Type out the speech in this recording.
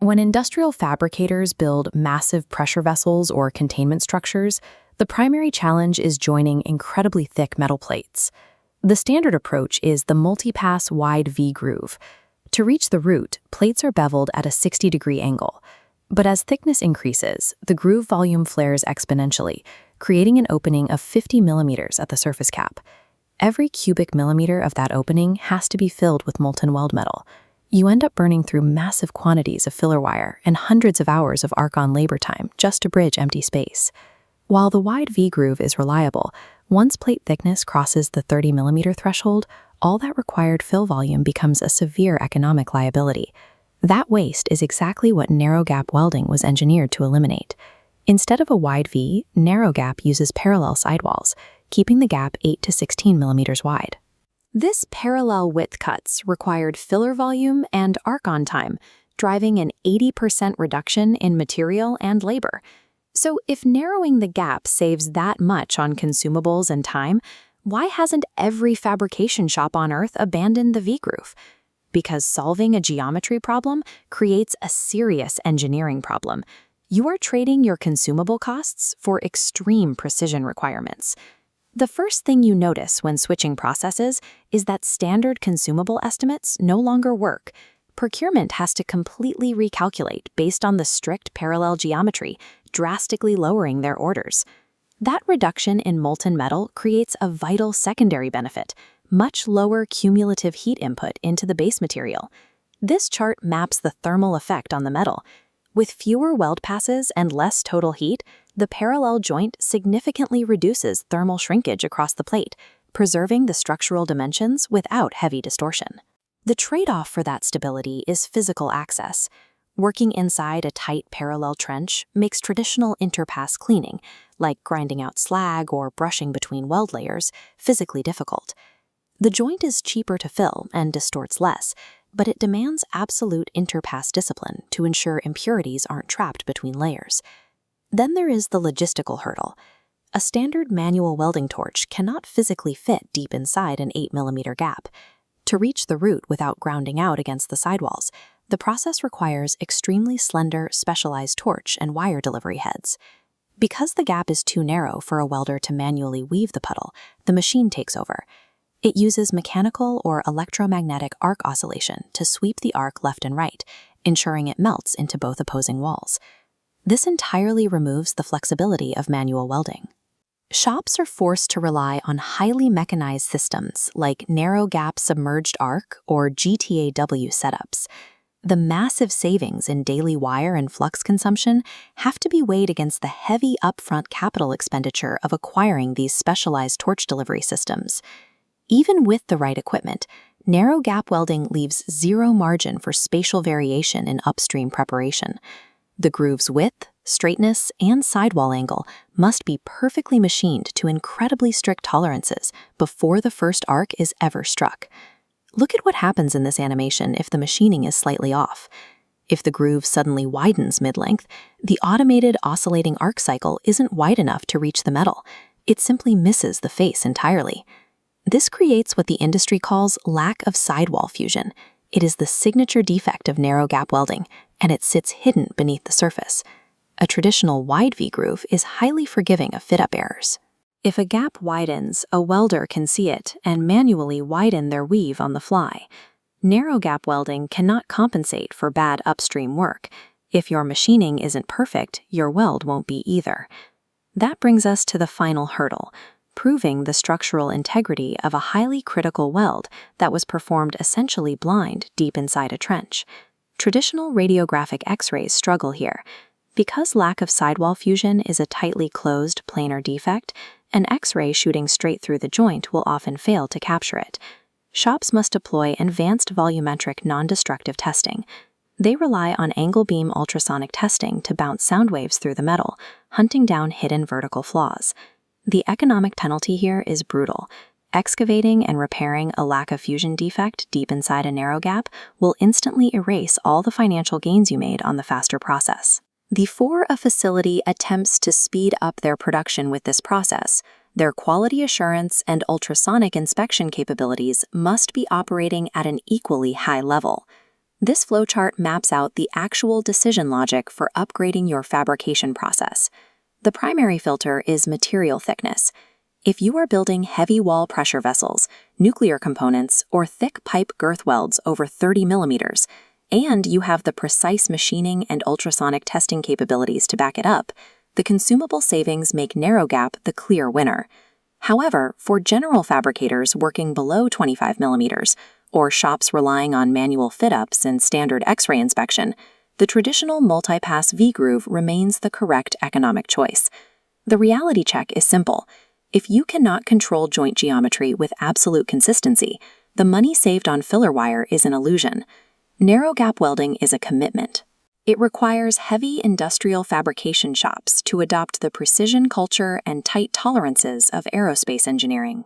When industrial fabricators build massive pressure vessels or containment structures, the primary challenge is joining incredibly thick metal plates. The standard approach is the multi-pass wide V-groove. To reach the root, plates are beveled at a 60-degree angle. But as thickness increases, the groove volume flares exponentially, creating an opening of 50 millimeters at the surface cap. Every cubic millimeter of that opening has to be filled with molten weld metal. You end up burning through massive quantities of filler wire and hundreds of hours of arc-on labor time just to bridge empty space. While the wide V-groove is reliable, once plate thickness crosses the 30-millimeter threshold, all that required fill volume becomes a severe economic liability. That waste is exactly what narrow gap welding was engineered to eliminate. Instead of a wide V, narrow gap uses parallel sidewalls, keeping the gap 8 to 16 millimeters wide. This parallel width cuts required filler volume and arc-on time, driving an 80% reduction in material and labor. So if narrowing the gap saves that much on consumables and time, why hasn't every fabrication shop on Earth abandoned the V-groove? Because solving a geometry problem creates a serious engineering problem. You are trading your consumable costs for extreme precision requirements. The first thing you notice when switching processes is that standard consumable estimates no longer work. Procurement has to completely recalculate based on the strict parallel geometry, drastically lowering their orders. That reduction in molten metal creates a vital secondary benefit: much lower cumulative heat input into the base material. This chart maps the thermal effect on the metal. With fewer weld passes and less total heat, the parallel joint significantly reduces thermal shrinkage across the plate, preserving the structural dimensions without heavy distortion. The trade-off for that stability is physical access. Working inside a tight parallel trench makes traditional interpass cleaning, like grinding out slag or brushing between weld layers, physically difficult. The joint is cheaper to fill and distorts less, but it demands absolute interpass discipline to ensure impurities aren't trapped between layers. Then there is the logistical hurdle. A standard manual welding torch cannot physically fit deep inside an 8-millimeter gap. To reach the root without grounding out against the sidewalls, the process requires extremely slender, specialized torch and wire delivery heads. Because the gap is too narrow for a welder to manually weave the puddle, the machine takes over. It uses mechanical or electromagnetic arc oscillation to sweep the arc left and right, ensuring it melts into both opposing walls. This entirely removes the flexibility of manual welding. Shops are forced to rely on highly mechanized systems like narrow gap submerged arc or GTAW setups. The massive savings in daily wire and flux consumption have to be weighed against the heavy upfront capital expenditure of acquiring these specialized torch delivery systems. Even with the right equipment, narrow gap welding leaves zero margin for spatial variation in upstream preparation. The groove's width, straightness, and sidewall angle must be perfectly machined to incredibly strict tolerances before the first arc is ever struck. Look at what happens in this animation if the machining is slightly off. If the groove suddenly widens mid-length, the automated oscillating arc cycle isn't wide enough to reach the metal. It simply misses the face entirely. This creates what the industry calls lack of sidewall fusion. It is the signature defect of narrow gap welding, and it sits hidden beneath the surface. A traditional wide V-groove is highly forgiving of fit-up errors. If a gap widens, a welder can see it and manually widen their weave on the fly. Narrow gap welding cannot compensate for bad upstream work. If your machining isn't perfect, your weld won't be either. That brings us to the final hurdle: proving the structural integrity of a highly critical weld that was performed essentially blind deep inside a trench. Traditional radiographic X-rays struggle here. Because lack of sidewall fusion is a tightly closed planar defect, an X-ray shooting straight through the joint will often fail to capture it. Shops must deploy advanced volumetric non-destructive testing. They rely on angle beam ultrasonic testing to bounce sound waves through the metal, hunting down hidden vertical flaws. The economic penalty here is brutal. Excavating and repairing a lack of fusion defect deep inside a narrow gap will instantly erase all the financial gains you made on the faster process. Before a facility attempts to speed up their production with this process, their quality assurance and ultrasonic inspection capabilities must be operating at an equally high level. This flowchart maps out the actual decision logic for upgrading your fabrication process. The primary filter is material thickness. If you are building heavy wall pressure vessels, nuclear components, or thick pipe girth welds over 30 millimeters, and you have the precise machining and ultrasonic testing capabilities to back it up, the consumable savings make Narrow Gap the clear winner. However, for general fabricators working below 25 millimeters, or shops relying on manual fit-ups and standard X-ray inspection, the traditional multi-pass V-groove remains the correct economic choice. The reality check is simple. If you cannot control joint geometry with absolute consistency, the money saved on filler wire is an illusion. Narrow gap welding is a commitment. It requires heavy industrial fabrication shops to adopt the precision culture and tight tolerances of aerospace engineering.